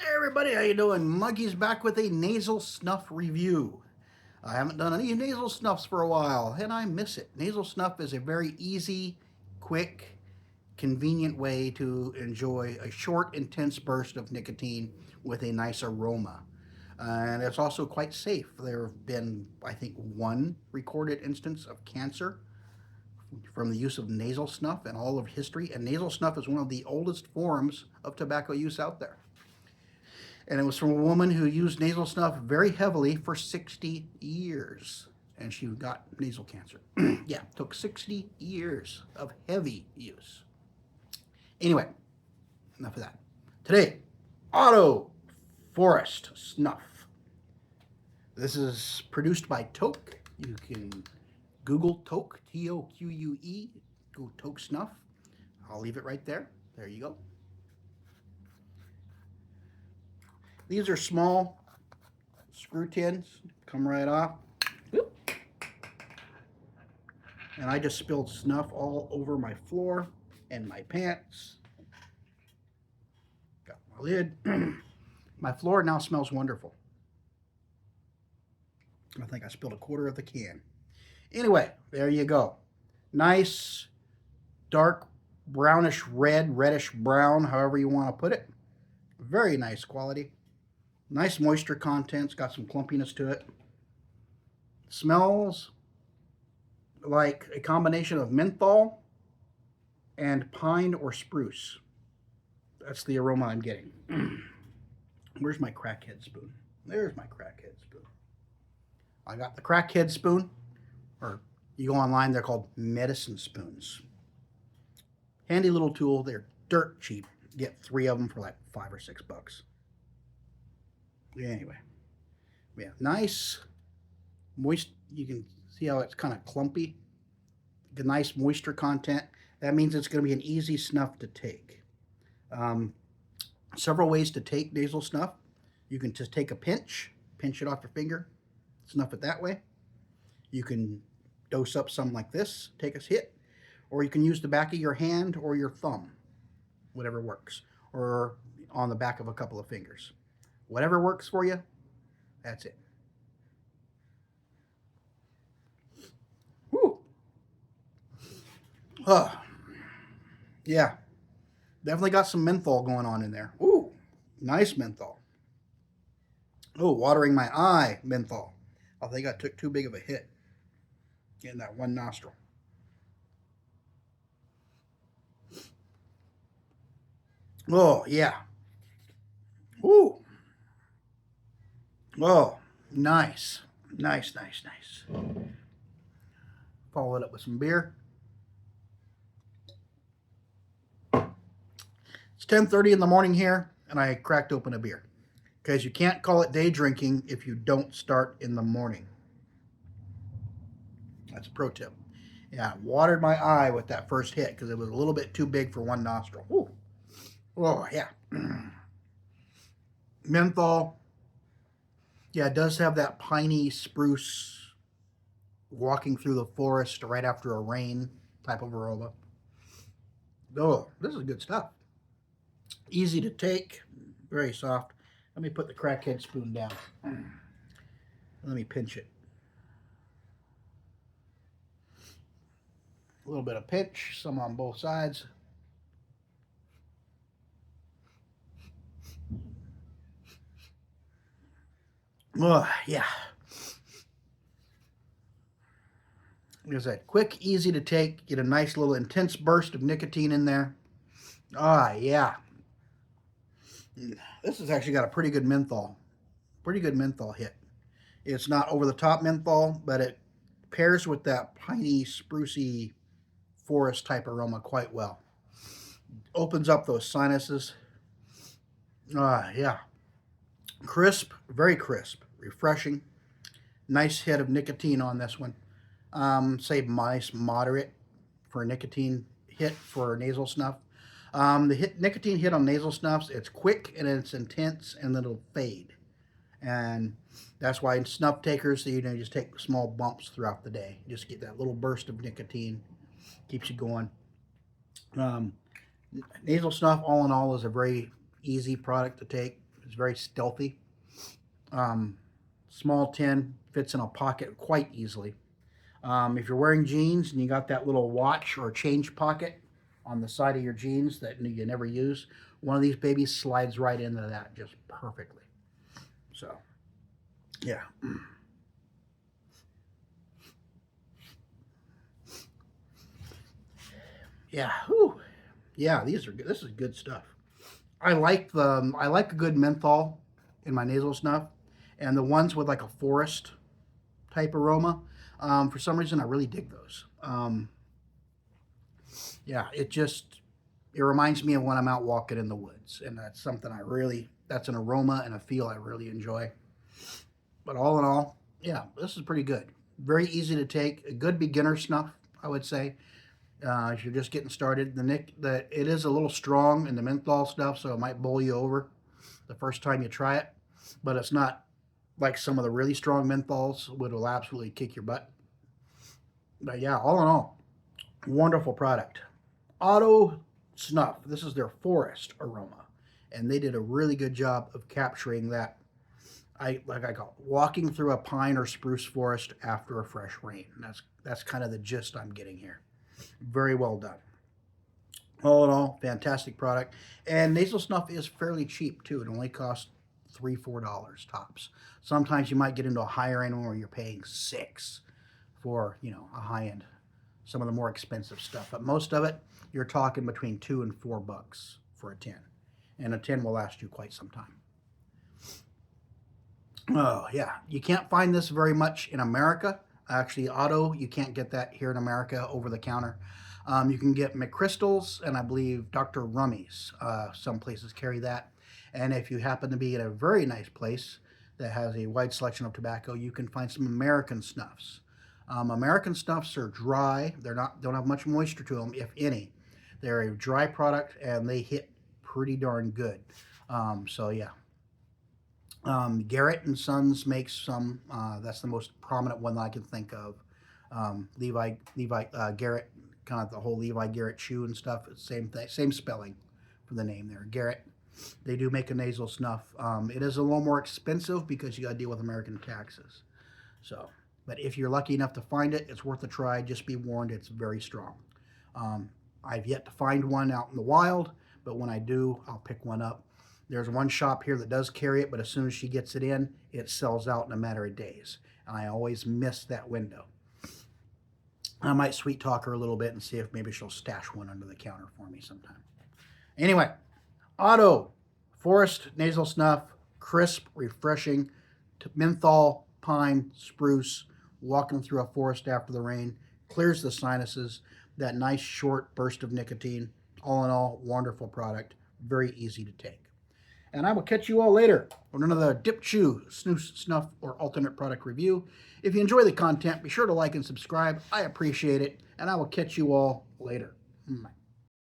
Hey everybody, how you doing? Monkey's back with a nasal snuff review. I haven't done any nasal snuffs for a while, and I miss it. Nasal snuff is a very easy, quick, convenient way to enjoy a short, intense burst of nicotine with a nice aroma. And it's also quite safe. There have been, I think, one recorded instance of cancer from the use of nasal snuff in all of history, and nasal snuff is one of the oldest forms of tobacco use out there. And it was from a woman who used nasal snuff very heavily for 60 years. And she got nasal cancer. Yeah, took 60 years of heavy use. Anyway, enough of that. Today, Otto Forest Snuff. This is produced by Toke. You can Google Toke, Toque, go Toke Snuff. I'll leave it right there. There you go. These are small screw tins, come right off. And I just spilled snuff all over my floor and my pants. Got my lid. My floor now smells wonderful. I think I spilled a quarter of the can. Anyway, there you go. Nice, dark, brownish red, reddish brown, however you want to put it. Very nice quality. Nice moisture contents, got some clumpiness to it. Smells like a combination of menthol and pine or spruce. That's the aroma I'm getting. Where's my crackhead spoon? There's my crackhead spoon. I got the crackhead spoon, or you go online, they're called medicine spoons. Handy little tool. They're dirt cheap. You get 3 of them for like $5 or $6. Anyway, yeah, nice, moist. You can see how it's kind of clumpy. The nice moisture content. That means it's going to be an easy snuff to take. Several ways to take nasal snuff. You can just take a pinch it off your finger, snuff it that way. You can dose up some like this, take a hit, or you can use the back of your hand or your thumb, whatever works, or on the back of a couple of fingers. Whatever works for you, that's it. Whew. Yeah, definitely got some menthol going on in there. Ooh, nice menthol. Oh, watering my eye menthol. I think I took too big of a hit in that one nostril. Oh, yeah. Ooh. Oh, nice. Nice, nice, nice. Follow it up with some beer. It's 10:30 in the morning here, and I cracked open a beer. Because you can't call it day drinking if you don't start in the morning. That's a pro tip. Yeah, watered my eye with that first hit because it was a little bit too big for one nostril. Ooh. Oh, yeah. Menthol. Yeah, it does have that piney spruce walking through the forest right after a rain type of aroma. Oh, this is good stuff. Easy to take, very soft. Let me put the crackhead spoon down. Let me pinch it. A little bit of pinch, some on both sides. Oh, yeah. Like I said, quick, easy to take. Get a nice little intense burst of nicotine in there. Ah, yeah. This has actually got a pretty good menthol. Pretty good menthol hit. It's not over the top menthol, but it pairs with that piney, sprucey forest type aroma quite well. Opens up those sinuses. Ah, yeah. Crisp, very crisp, refreshing. Nice hit of nicotine on this one. Say nice moderate for a nicotine hit for nasal snuff. Nicotine hit on nasal snuffs, it's quick and it's intense and then it'll fade. And that's why snuff takers, just take small bumps throughout the day. Just get that little burst of nicotine, keeps you going. Um, Nasal snuff, all in all, is a very easy product to take. It's very stealthy. Small tin, fits in a pocket quite easily. If you're wearing jeans and you got that little watch or change pocket on the side of your jeans that you never use, one of these babies slides right into that just perfectly. So, yeah. Yeah. Whew. Yeah, these are good. This is good stuff. I like a good menthol in my nasal snuff, and the ones with like a forest type aroma. For some reason, I really dig those. Yeah, it reminds me of when I'm out walking in the woods, and that's something that's an aroma and a feel I really enjoy. But all in all, yeah, this is pretty good. Very easy to take. A good beginner snuff, I would say. If you're just getting started, it is a little strong in the menthol stuff, so it might bowl you over the first time you try it. But it's not like some of the really strong menthols, which will absolutely kick your butt. But yeah, all in all, wonderful product. Otto Snuff. This is their forest aroma, and they did a really good job of capturing that. I call it walking through a pine or spruce forest after a fresh rain. That's kind of the gist I'm getting here. Very well done. All in all, fantastic product. And nasal snuff is fairly cheap too. It only costs $3-4 tops. Sometimes you might get into a higher end where you're paying 6 for a high end, some of the more expensive stuff. But most of it, you're talking between $2 and $4 for a tin, and a tin will last you quite some time. Oh yeah, you can't find this very much in America. Actually, Otto, you can't get that here in America over the counter. You can get McChrystal's and I believe Dr. Rummy's. Some places carry that. And if you happen to be in a very nice place that has a wide selection of tobacco, you can find some American snuffs. American snuffs are dry. Don't have much moisture to them, if any. They're a dry product and they hit pretty darn good. So yeah, Garrett and Sons makes some. That's the most prominent one that I can think of. Levi Garrett, kind of the whole Levi Garrett shoe and stuff. It's same thing, same spelling for the name there. Garrett. They do make a nasal snuff. It is a little more expensive because you got to deal with American taxes. So, but if you're lucky enough to find it, it's worth a try. Just be warned, it's very strong. I've yet to find one out in the wild, but when I do, I'll pick one up. There's one shop here that does carry it, but as soon as she gets it in, it sells out in a matter of days. And I always miss that window. I might sweet talk her a little bit and see if maybe she'll stash one under the counter for me sometime. Anyway, Otto Forest Nasal Snuff, crisp, refreshing, menthol, pine, spruce, walking through a forest after the rain, clears the sinuses, that nice short burst of nicotine. All in all, wonderful product, very easy to take. And I will catch you all later on another Dip Chew, Snooze, Snuff, or alternate product review. If you enjoy the content, be sure to like and subscribe. I appreciate it, and I will catch you all later. Bye.